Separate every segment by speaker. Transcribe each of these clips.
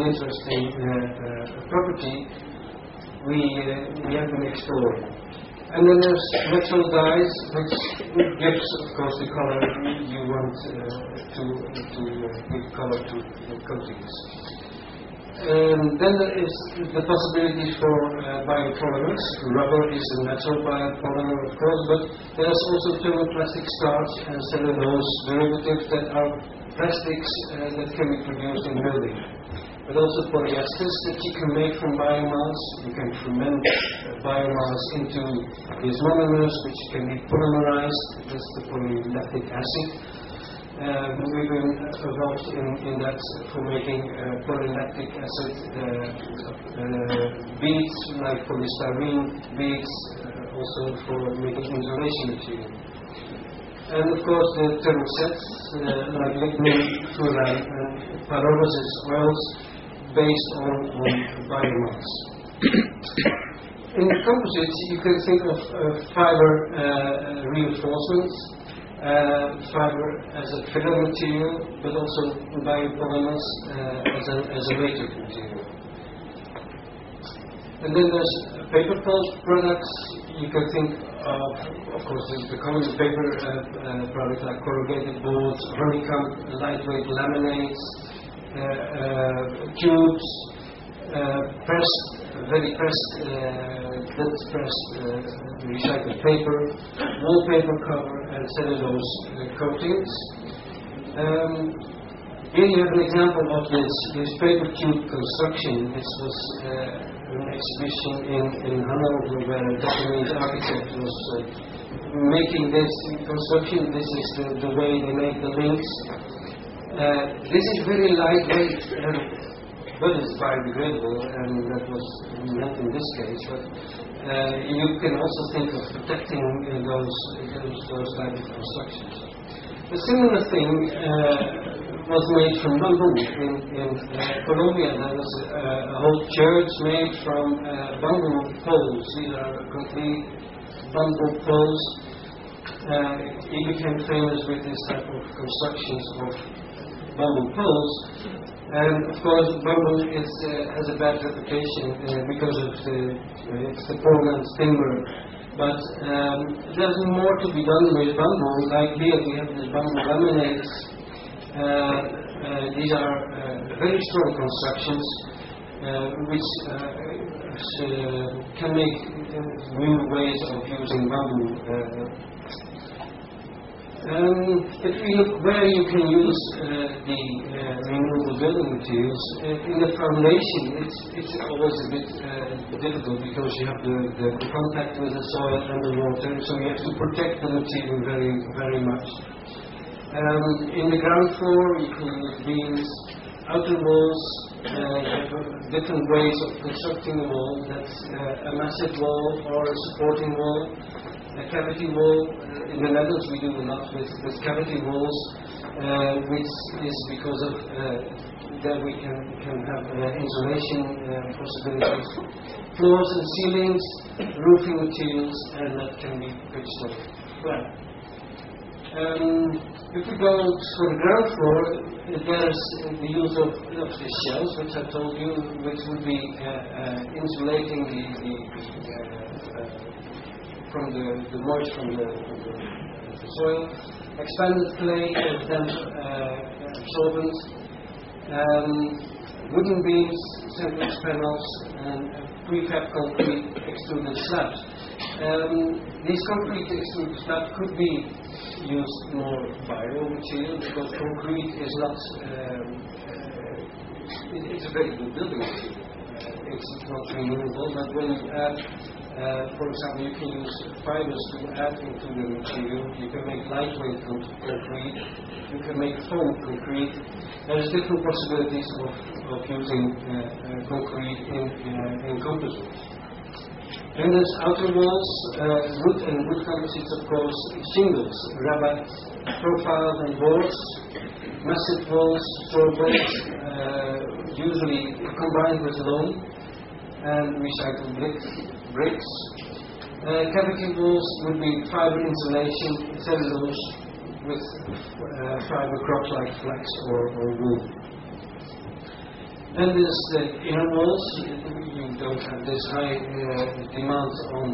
Speaker 1: an interesting property we have been exploring. And then there's natural dyes, which gives, of course, the color you want to give color to the coatings. Then there is the possibilities for biopolymers. Rubber is a natural biopolymer, of course, but there's also thermoplastic starch and cellulose derivatives that are plastics that can be produced in building. But also polyesters that you can make from biomass. You can ferment biomass into these monomers, which can be polymerized. That's the polylactic acid. We've been involved in that for making polylactic acid beads, like polystyrene beads, also for making insulation material. And of course the thermosets, like lignin, fluoride, and pyrolysis oils based on biomass. In composites, you can think of fiber reinforcements, fiber as a filler material, but also biopolymers as a latex material. And then there's paper pulp products. You can think of course, the common paper products like corrugated boards, honeycomb, lightweight laminates, tubes, pressed, very pressed, dense pressed recycled paper, wallpaper cover, and cellulose coatings. Here you have an example of this paper tube construction. This was an exhibition in Hanover where a Japanese architect was making this construction. This is the way they make the links. This is very lightweight, but it's biodegradable, and that was not in this case. But you can also think of protecting those type of constructions. A similar thing was made from bamboo. In Colombia, there was a whole church made from bamboo poles. These are complete bamboo poles. He became famous with this type of constructions of bamboo poles. And of course, bamboo has a bad reputation because of it's the Portland timber. But there's more to be done with bamboo. Like here, we have these bamboo laminates. These are very strong constructions which can make new ways of using bamboo. If we look where you can use the renewable building materials, in the foundation it's always a bit difficult because you have the contact with the soil and the water, so you have to protect the material very, very much. In the ground floor, you can use beams, outer walls, different ways of constructing a wall. That's a massive wall or a supporting wall, a cavity wall. In the Netherlands, we do a lot with cavity walls, which is because of that we can have insulation possibilities, floors and ceilings, roofing materials, and that can be pitched on. Well. If we go for the ground floor, there's the use of the shells, which I told you, which would be insulating from the moisture from the soil. Expanded clay, damp absorbent, wooden beams, sandwich panels, and prefab concrete extruded slabs. These concrete extruded slabs could be used more biomaterial because concrete is not. It's a very good building material. It's not renewable, but when you add, for example, you can use fibers to add into the material. You can make lightweight concrete. You can make foam concrete. There's different possibilities of using concrete in composites. And there's outer walls, wood and wood composites, of course, shingles, rabat, profiles and boards, massive walls, straw bricks, usually combined with loam, and recycled bricks. Cavity walls would be fiber insulation, cellulose with fiber crops like flax or wool. Then there's the inner walls. You don't have this high demand on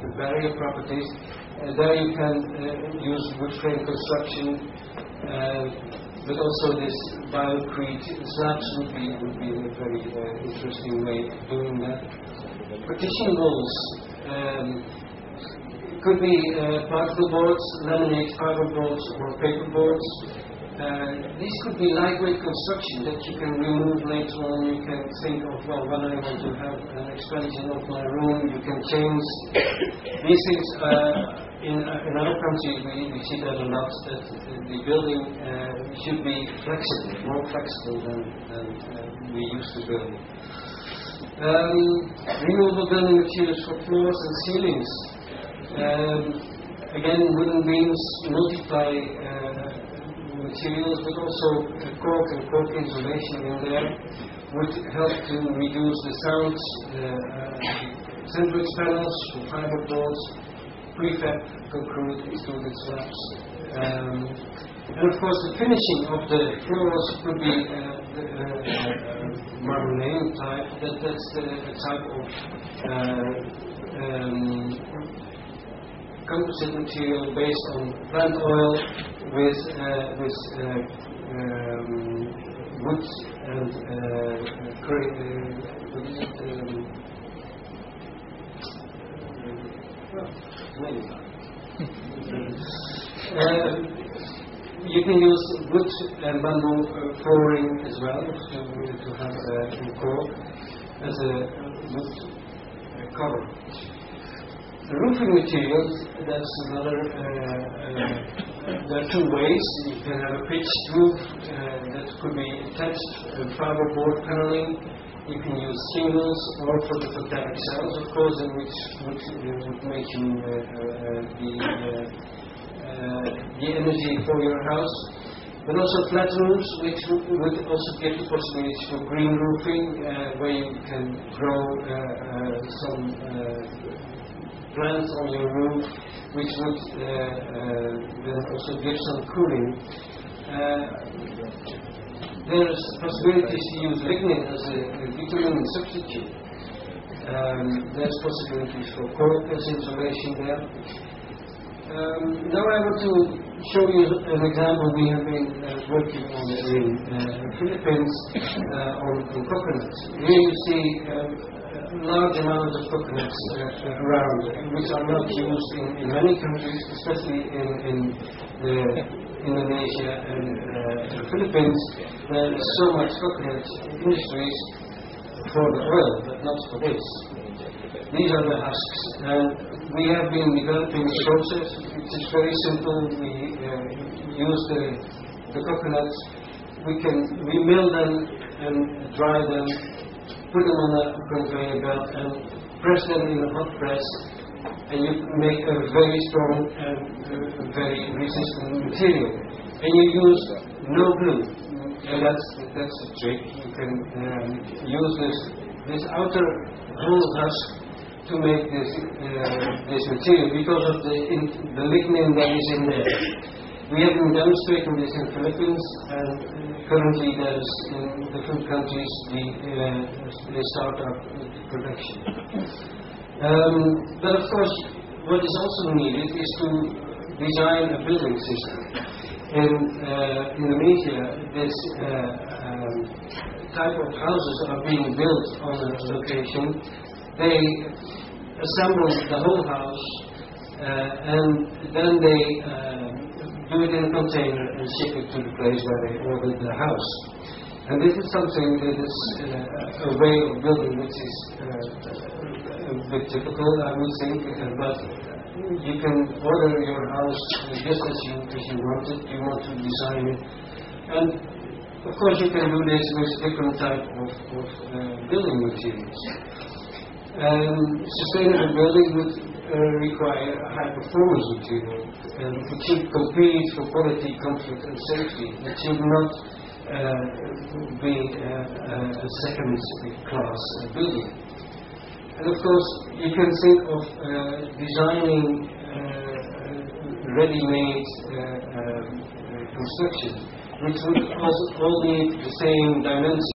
Speaker 1: the barrier properties. There you can use wood frame construction, but also this biocrete slabs would be a very interesting way of doing that. Partition walls could be particle boards, laminate fiber boards, or paper boards. These could be lightweight construction that you can remove later on. You can think of, well, when I want to have an expansion of my room, you can change. These things, in other countries, we see that a lot, that the building should be flexible, more flexible than we used to build. Renewable building materials for floors and ceilings. Again, wooden beams multiply materials, but also cork and cork insulation in there would help to reduce the sounds. Sandwich panels for fiber boards, prefab concrete extruded slabs, and of course the finishing of the floors could be marble type. That's the type of composite material based on plant oil with wood and you can use wood and bamboo flooring as well to have cork as a wood cover. The roofing materials, that's another, there are two ways. You can have a pitched roof that could be attached fiberboard paneling. You can use shingles or photovoltaic cells, of course, which would make you the energy for your house. But also flat roofs, which would also give the possibility for green roofing, where you can grow some plants on your roof, which would then also give some cooling. There's possibilities to use lignin as a bitumen substitute. There's possibilities for cork as insulation there. Now I want to show you an example we have been working on in the Philippines on coconuts. Here you see large amounts of coconuts around, which are not used in many countries, especially in Indonesia and the Philippines. There is so much coconut industries for the oil, but not for this. These are the husks, and we have been developing a process which is very simple. We use the coconuts. We mill them and dry them, put them on a conveyor belt and press them in a hot press, and you make a very strong and very resistant material. And you use no glue, and that's the trick. You can use this outer whole husk to make this material because of the lignin that is in there. We have been demonstrating this in the Philippines, and currently there's in different countries they start up production. But of course, what is also needed is to design a building system. In Indonesia, this type of houses are being built on a location. They assemble the whole house and then they do it in a container and ship it to the place where they ordered the house. And this is something that is a way of building which is a bit typical, I would think, but you can order your house just as you want it. You want to design it, and of course you can do this with different type of building materials. Sustainable building would require a high-performance material, and it should compete for quality, comfort, and safety. It should not be a second-class building. And of course, you can think of designing ready-made construction. which would all need the same dimension.